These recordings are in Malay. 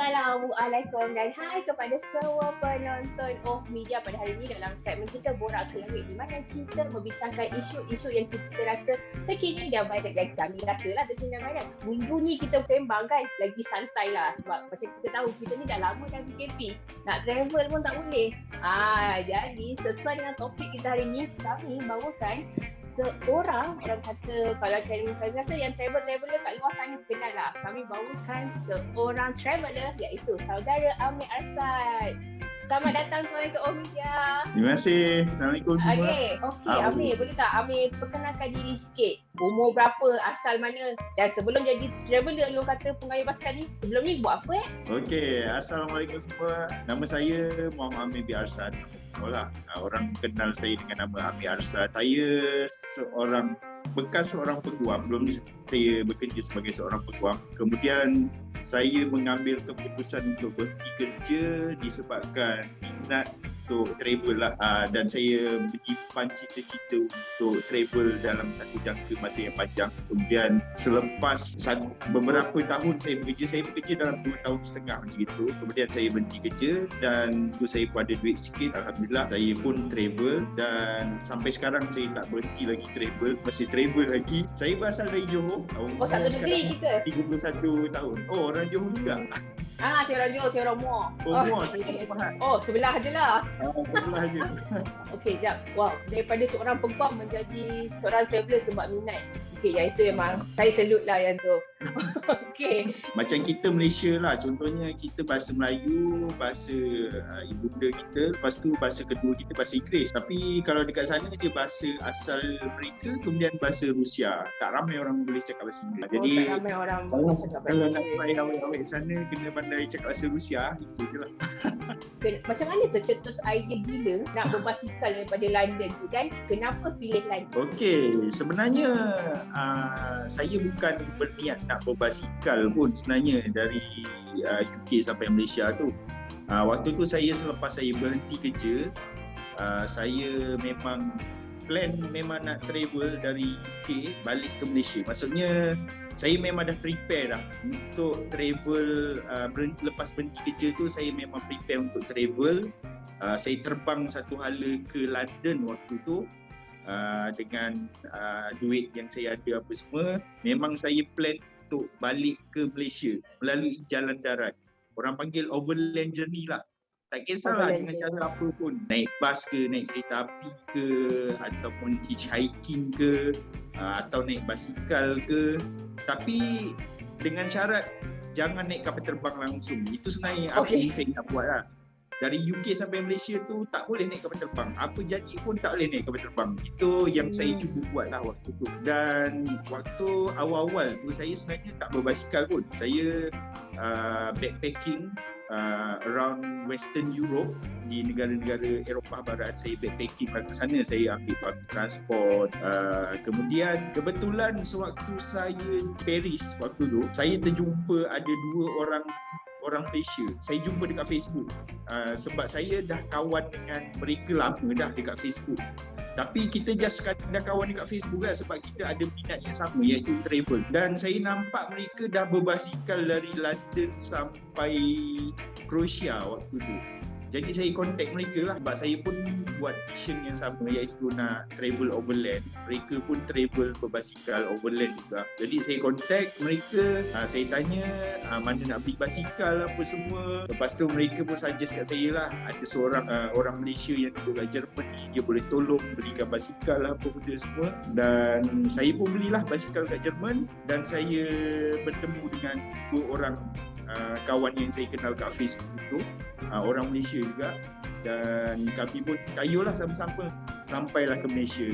Assalamualaikum dan hai kepada semua penonton Media pada hari ini dalam segmen kita Borak ke Langit, di mana kita membincangkan isu-isu yang kita rasa terkini dan banyak yang kami rasa lah terkini dan banyak. Minggu ni kita sembang kan, lagi santai lah sebab macam kita tahu kita ni dah lama dah PKP, nak travel pun tak boleh. Jadi sesuai dengan topik kita hari ni, kami bawakan seorang, orang kata kalau saya rasa yang traveler kat luar sana kenal lah. Kami bawakan seorang traveler iaitu saudara Amir Arsad. Selamat datang ke Media. Terima kasih. Assalamualaikum semua. Okey, Amir, boleh tak Amir perkenalkan diri sikit? Umur berapa, asal mana, dan sebelum jadi traveler lu kata pengayuh basikal ni, sebelum ni buat apa Okey, Assalamualaikum semua. Nama saya Muhammad Amir bin Arsad. Orang kenal saya dengan nama Amir Arsad. Saya bekas seorang peguam. Sebelum ni saya bekerja sebagai seorang peguam. Kemudian saya mengambil keputusan untuk berhenti kerja disebabkan minat untuk travel lah, dan saya menyimpan cita-cita untuk travel dalam satu jangka masa yang panjang. Kemudian selepas beberapa tahun saya bekerja dalam 2 tahun setengah macam itu. Kemudian saya berhenti kerja dan tu saya pun ada duit sikit. Alhamdulillah saya pun travel dan sampai sekarang saya tak berhenti lagi travel, masih travel lagi. Saya berasal dari Johor. satu negeri kita? 31 tahun. Orang Johor juga. Saya orang Johor, saya orang Muar. Muar, saya orang Pahang. Sebelah je lah. Sebelah je. Okey, jap. Wow, daripada seorang peguam menjadi seorang traveller sebab minat. Okey, yang itu memang saya salute lah yang tu. Okey. Macam kita Malaysia lah, contohnya kita bahasa Melayu, bahasa ibunda kita, lepas tu bahasa kedua kita bahasa Inggeris. Tapi kalau dekat sana dia bahasa asal mereka, kemudian bahasa Rusia. Tak ramai orang boleh cakap bahasa Inggeris. Jadi tak ramai orang boleh cakap bahasa Inggeris. Kalau nak Inggeris. find awet-awet sana kena pandai cakap bahasa Rusia, itu je lah. Macam mana tercetus idea bila nak berbasikal daripada London tu, dan kenapa pilih London? Okey, sebenarnya saya bukan berniat nak berbasikal pun sebenarnya dari UK sampai Malaysia tu. Waktu tu selepas saya berhenti kerja, saya memang nak travel dari UK balik ke Malaysia. Maksudnya saya memang dah prepare dah untuk travel. Lepas berhenti kerja tu saya memang prepare untuk travel. Saya terbang satu hala ke London waktu tu dengan duit yang saya ada apa semua. Memang saya plan untuk balik ke Malaysia melalui jalan darat. Orang panggil overland journey lah. Tak kisahlah dengan cara apa pun. Naik bas ke, naik kereta api ke, ataupun hitchhiking ke, atau naik basikal ke. Tapi dengan syarat jangan naik kapal terbang langsung. Itu sebenarnya apa yang saya nak buat lah. Dari UK sampai Malaysia tu tak boleh naik kapal terbang. Apa jadi pun tak boleh naik kapal terbang. Itu yang saya cuba buat lah waktu tu. Dan waktu awal-awal tu saya sebenarnya tak berbasikal pun. Saya backpacking around Western Europe, di negara-negara Eropah Barat. Saya backpacking ke sana, saya ambil public transport. Kemudian kebetulan sewaktu saya di Paris waktu tu, saya terjumpa ada 2 orang Malaysia. Saya jumpa dekat Facebook. Sebab saya dah kawan dengan mereka lama dah dekat Facebook. Tapi kita just sekadar kawan dekat Facebook lah, sebab kita ada minat yang sama, iaitu travel. Dan saya nampak mereka dah berbasikal dari London sampai Croatia waktu tu. Jadi saya contact mereka lah, sebab saya pun buat mission yang sama, iaitu nak travel overland. Mereka pun travel berbasikal overland juga. Jadi saya contact mereka, saya tanya mana nak beli basikal apa semua. Lepas tu mereka pun suggest kat saya lah, ada seorang orang Malaysia yang duduk kat Jerman ni, dia boleh tolong belikan basikal lah apa benda semua. Dan saya pun belilah basikal kat Jerman, dan saya bertemu dengan 2 orang kawan yang saya kenal kat Facebook tu, orang Malaysia juga, dan kami pun kayuhlah sama-sama sampailah ke Malaysia.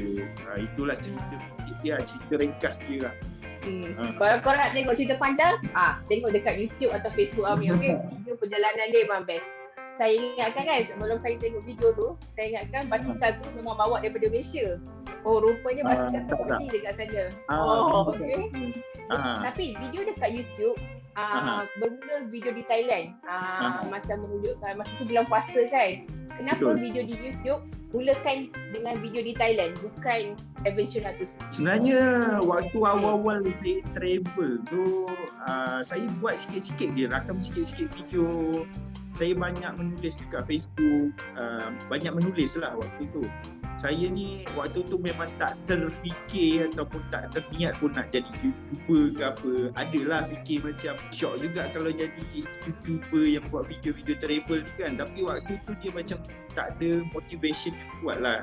Itulah cerita ringkas dia lah. Kalau korang nak tengok cerita panjang, tengok dekat YouTube atau Facebook Amir. Okay? Video perjalanan dia memang best. Saya ingatkan kan, sebelum saya tengok video tu, saya ingatkan basikal tu memang bawa daripada Malaysia. Rupanya basikal tu pergi dekat sana. Okay. Tapi video dekat YouTube bermula video di Thailand. Masa menunjukkan, masa tu bulan puasa kan. Kenapa Betul. video di YouTube mulakan dengan video di Thailand, bukan Adventure Natus? Sebenarnya waktu awal-awal saya travel tu, saya buat sikit-sikit je, rakam sikit-sikit video. Saya banyak menulis dekat Facebook, banyak menulis lah waktu tu. Saya ni waktu tu memang tak terfikir ataupun tak terniat pun nak jadi YouTuber ke apa. Adalah fikir macam syok juga kalau jadi YouTuber yang buat video-video travel ni kan. Tapi waktu tu dia macam tak ada motivation yang kuat lah.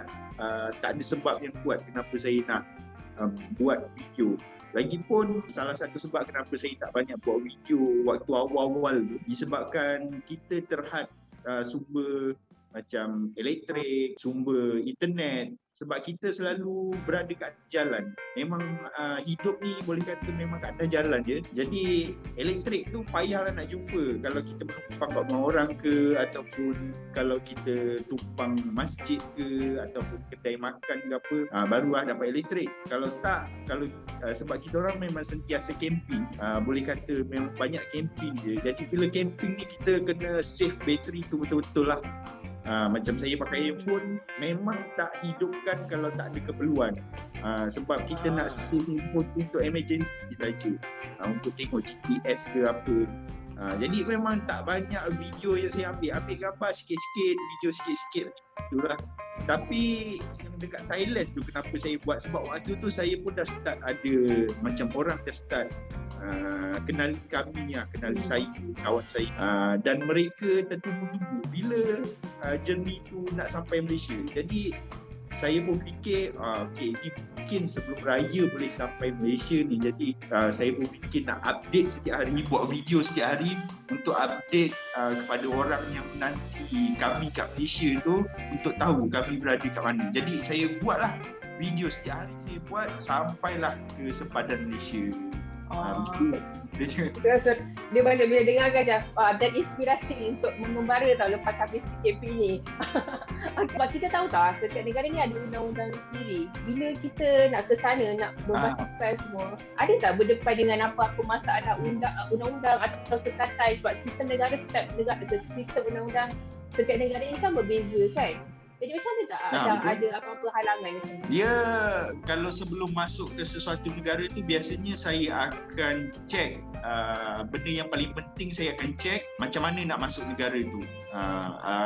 Tak ada sebab yang kuat kenapa saya nak buat video. Lagipun salah satu sebab kenapa saya tak banyak buat video waktu awal-awal tu disebabkan kita terhad sumber macam elektrik, sumber internet, sebab kita selalu berada kat jalan. Memang hidup ni boleh kata memang kat atas jalan je. Jadi elektrik tu payahlah nak jumpa. Kalau kita tumpang kat rumah orang ke, ataupun kalau kita tumpang masjid ke, ataupun kedai makan ke apa, barulah dapat elektrik. Kalau tak, sebab kita orang memang sentiasa camping, boleh kata memang banyak camping je. Jadi bila camping ni kita kena save bateri tu betul-betul lah. Macam saya pakai handphone memang tak hidupkan kalau tak ada keperluan, sebab kita nak save handphone untuk emergency saja, untuk tengok GPS ke apa. Jadi memang tak banyak video yang saya ambil gambar sikit-sikit, video sikit-sikit itulah. Tapi yang dekat Thailand tu kenapa saya buat, sebab waktu tu saya pun dah start ada macam orang dah start kenali kami, kenali saya, kawan saya, dan mereka tertunggu-tunggu bila journey tu nak sampai Malaysia. Jadi saya pun fikir okay, ni mungkin sebelum raya boleh sampai Malaysia ni. Jadi saya pun fikir nak update setiap hari, buat video setiap hari untuk update kepada orang yang menanti kami kat Malaysia tu untuk tahu kami berada kat mana. Jadi saya buatlah video setiap hari, saya buat sampailah ke sempadan Malaysia. Rasa dia macam bila dengar macam dan inspirasi untuk mengembara tau lepas habis PKP ni. Sebab kita tahu tak, setiap negara ni ada undang-undang sendiri. Bila kita nak ke sana, nak membasikal semua, ada tak berdepan dengan apa-apa masalah undang-undang atau setatai, sebab sistem negara setiap negara, sistem undang-undang setiap negara ni kan berbeza kan. Jadi macam mana tak macam ada apa-apa halangan di sana? Ya, kalau sebelum masuk ke sesuatu negara tu biasanya saya akan cek benda yang paling penting. Saya akan cek macam mana nak masuk negara tu.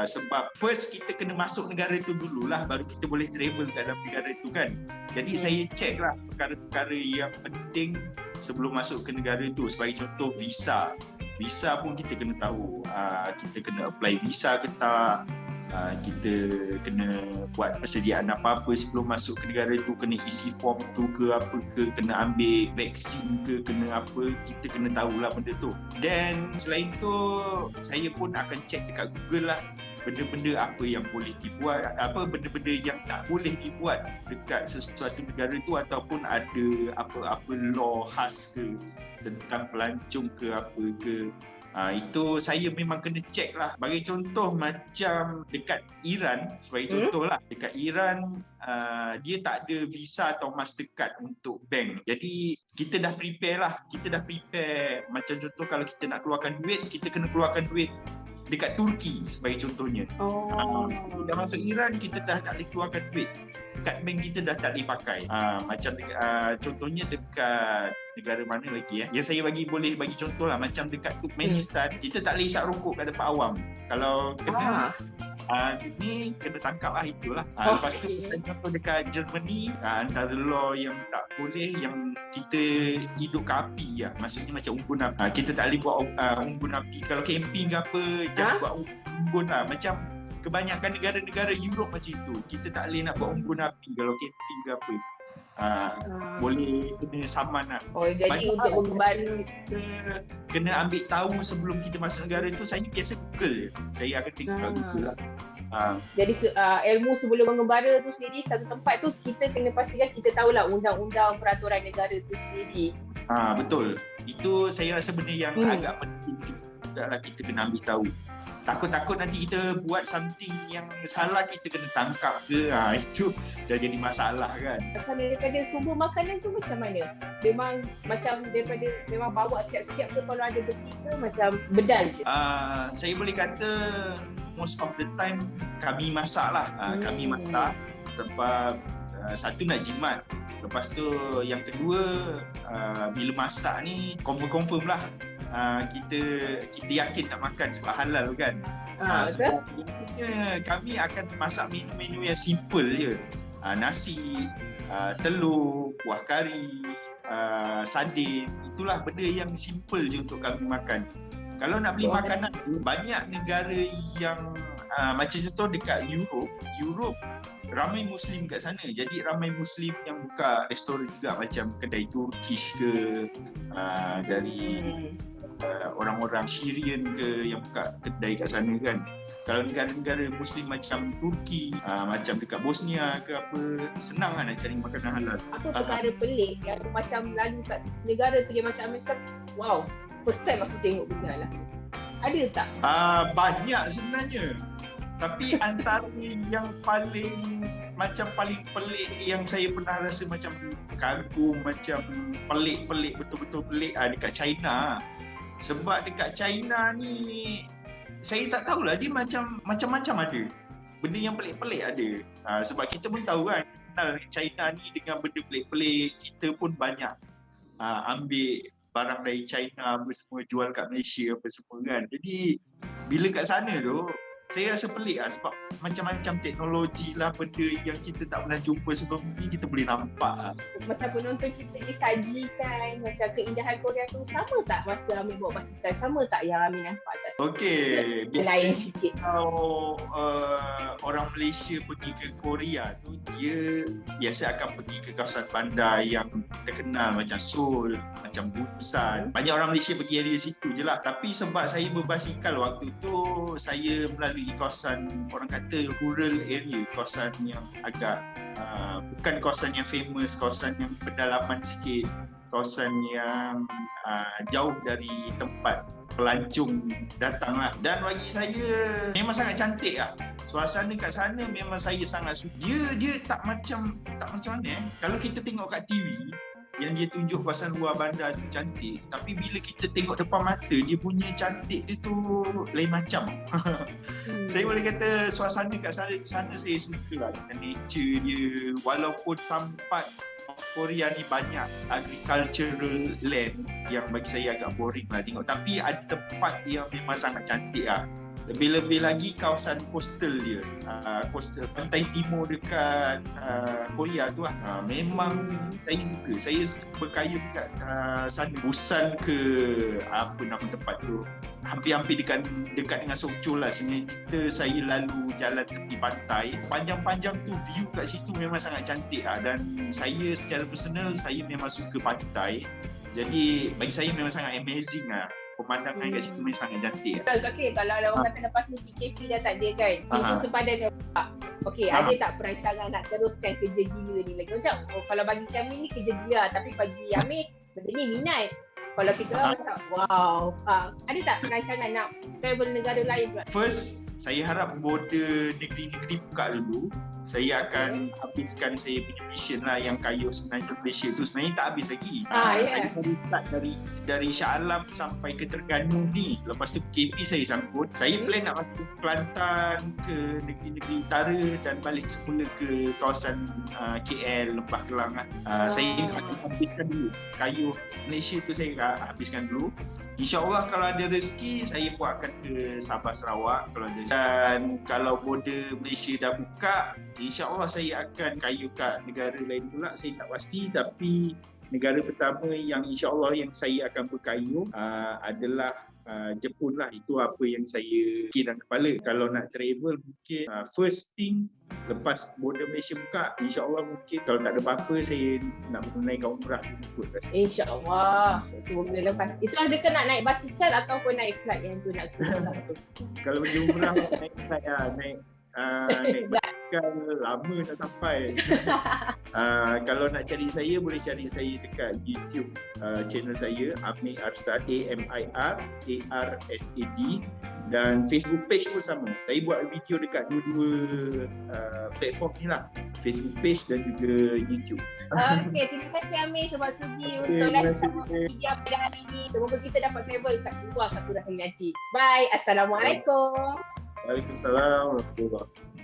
Sebab first kita kena masuk negara tu dululah, baru kita boleh travel kat dalam negara tu kan. Jadi saya cek lah perkara-perkara yang penting sebelum masuk ke negara tu. Sebagai contoh visa. Visa pun kita kena tahu, kita kena apply visa ke tak, kita kena buat persediaan apa-apa sebelum masuk ke negara tu, kena isi form tu ke apa ke, kena ambil vaksin ke, kena apa, kita kena tahulah benda tu. Dan selain tu saya pun akan cek dekat Google lah benda-benda apa yang boleh dibuat, apa benda-benda yang tak boleh dibuat dekat sesuatu negara tu, ataupun ada apa-apa law khas ke tentang pelancong ke apa ke. Itu saya memang kena cek lah. Bagi contoh macam dekat Iran, sebagai contoh lah, dekat Iran dia tak ada visa atau Mastercard untuk bank. Jadi kita dah prepare lah, macam contoh kalau kita nak keluarkan duit, kita kena keluarkan duit dekat Turki sebagai contohnya. Kita dah masuk Iran, kita dah tak boleh keluarkan duit. Kad bank kita dah tak boleh pakai. Macam contohnya dekat negara mana lagi yang saya boleh bagi contoh lah, macam dekat Turkmenistan, kita tak boleh isap rokok kat tempat awam. Kalau kena ni kena tangkap lah, itulah. Lepas tu contoh dekat Germany, antara law yang tak boleh, yang kita hidup ke api lah. Maksudnya macam unggun api, kita tak boleh buat unggun api. Kalau camping ke apa, jangan buat unggun lah. Macam kebanyakan negara-negara Europe macam itu, kita tak boleh nak buat unggun api kalau camping ke apa. Boleh kena saman lah. Jadi banyak untuk mengembara kena ambil tahu sebelum kita masuk negara tu. Saya biasa Google je. Saya akan tengok kat Google lah. Jadi ilmu sebelum mengembara tu sendiri, satu tempat tu kita kena pastikan kita tahulah undang-undang peraturan negara tu sendiri. Betul. Itu saya rasa benda yang agak penting juga lah, kita kena ambil tahu. Takut-takut nanti kita buat something yang salah, kita kena tangkap ke, itu dah jadi masalah kan. Asal daripada sumber makanan tu macam mana? Memang macam daripada memang bawa siap-siap ke, kalau ada beti ke macam bedal je? Saya boleh kata most of the time kami masak lah. Kami masak sebab satu nak jimat. Lepas tu yang kedua, bila masak ni confirm lah kita yakin nak makan sebab halal kan. Sebab biasanya kami akan masak menu-menu yang simple je. Nasi, telur, kuah kari, sardin, itulah benda yang simple je untuk kami makan. Kalau nak beli makanan, banyak negara yang macam contoh dekat Europe ramai Muslim kat sana. Jadi ramai Muslim yang buka restoran juga, macam kedai Turkish ke, dari orang-orang Syrian ke yang buka kedai kat sana kan. Kalau negara-negara Muslim macam Turki, macam dekat Bosnia ke apa, senang kan nak cari makanan halal. Apa perkara pelik yang macam lalu kat negara tu dia macam wow, first time aku tengok benda lah. Ada tak? Banyak sebenarnya. Tapi antara yang paling pelik yang saya pernah rasa macam kagum, macam pelik betul-betul pelik dekat China. Sebab dekat China ni saya tak tahulah, dia macam-macam ada. Benda yang pelik-pelik ada. Sebab kita pun tahu kan, China ni dengan benda pelik-pelik, kita pun banyak ambil barang dari China apa semua, jual kat Malaysia apa semua kan. Jadi bila kat sana tu saya rasa pelik sebab macam-macam teknologi lah, benda yang kita tak pernah jumpa sebelum ni kita boleh nampak. Macam penonton kita disajikan macam keindahan Korea tu, sama tak masa Amir bawa basikal? Sama tak yang Amir nampak kat sana? Okey, lain sikit. Kalau orang Malaysia pergi ke Korea tu, dia biasa akan pergi ke kawasan bandar yang terkenal macam Seoul, macam Busan. Banyak orang Malaysia pergi area situ je lah. Tapi sebab saya berbasikal waktu tu, saya melalui kawasan orang kata rural area, kawasan yang agak bukan kawasan yang famous, kawasan yang pedalaman sikit, kawasan yang jauh dari tempat pelancong datang lah. Dan bagi saya memang sangat cantik lah. Suasana kat sana memang saya sangat suka. Dia tak macam mana kalau kita tengok kat TV yang dia tunjuk kawasan luar bandar tu cantik, tapi bila kita tengok depan mata, dia punya cantik dia tu lain macam. Saya boleh kata suasana kat sana saya suka lah dengan nature dia. Walaupun sampai Korea ni banyak agricultural land yang bagi saya agak boring lah tengok, tapi ada tempat yang memang sangat cantik lah. Lebih-lebih lagi kawasan coastal dia, coastal pantai timur dekat Korea tu lah. Memang saya suka. Saya berkayuh dekat sana. Busan ke apa nama tempat tu, hampir-hampir dekat dengan Sokcho lah. Sebenarnya saya lalu jalan tepi pantai. Panjang-panjang tu view kat situ memang sangat cantik lah. Dan saya secara personal, saya memang suka pantai. Jadi bagi saya memang sangat amazing lah. Pemandangan kat situ memang sangat cantik. Okey, kalau ada orang kata lepas ni PKP dah tak ada kan, pintu sepadan dah buka. Okey, ada tak perancangan nak teruskan kerja gila ni lagi? Macam kalau bagi kami ni kerja gila, tapi bagi Amir benda ni minat. Kalau kita macam wow, ada tak perancangan nak travel negara lain pula? First, saya harap border negeri-negeri buka dulu. Saya akan habiskan saya punya mission lah, yang kayuh sebenarnya Malaysia tu sebenarnya tak habis lagi. Saya start dari Shah Alam sampai ke Terengganu ni. Lepas tu PKP saya sangkut. Saya plan nak masuk ke Kelantan, ke negeri-negeri utara dan balik semula ke kawasan KL, Lembah Kelang lah. Saya akan habiskan dulu kayuh Malaysia tu, saya habiskan dulu. InsyaAllah kalau ada rezeki, saya pun akan ke Sabah Sarawak kalau ada. Dan kalau border Malaysia dah buka, InsyaAllah saya akan kayuh kat negara lain pula. Saya tak pasti, tapi negara pertama yang InsyaAllah yang saya akan berkayuh adalah Jepun lah. Itu apa yang saya fikir dalam kepala. Kalau nak travel mungkin first thing lepas border Malaysia buka, InsyaAllah mungkin kalau tak ada apa-apa saya nak menunaikan umrah ikut. InsyaAllah. Semoga lepas. Itu adakah nak naik basikal ataupun naik flight yang tu nak Kalau pergi umrah naik flight lah, naik basikal lama nak sampai. Kalau nak cari saya, boleh cari saya dekat YouTube channel saya Amir Arsad, AMIRARSAD, dan Facebook page pun sama. Saya buat video dekat dua-dua platform ni lah, Facebook page dan juga YouTube. Okey, terima kasih Amir sebab sudi untuk live sama video pada hari ini. Semoga kita dapat travel kat luar satu hari nanti. Bye. Assalamualaikum. Waalaikumsalam warahmatullahi wabarakatuh.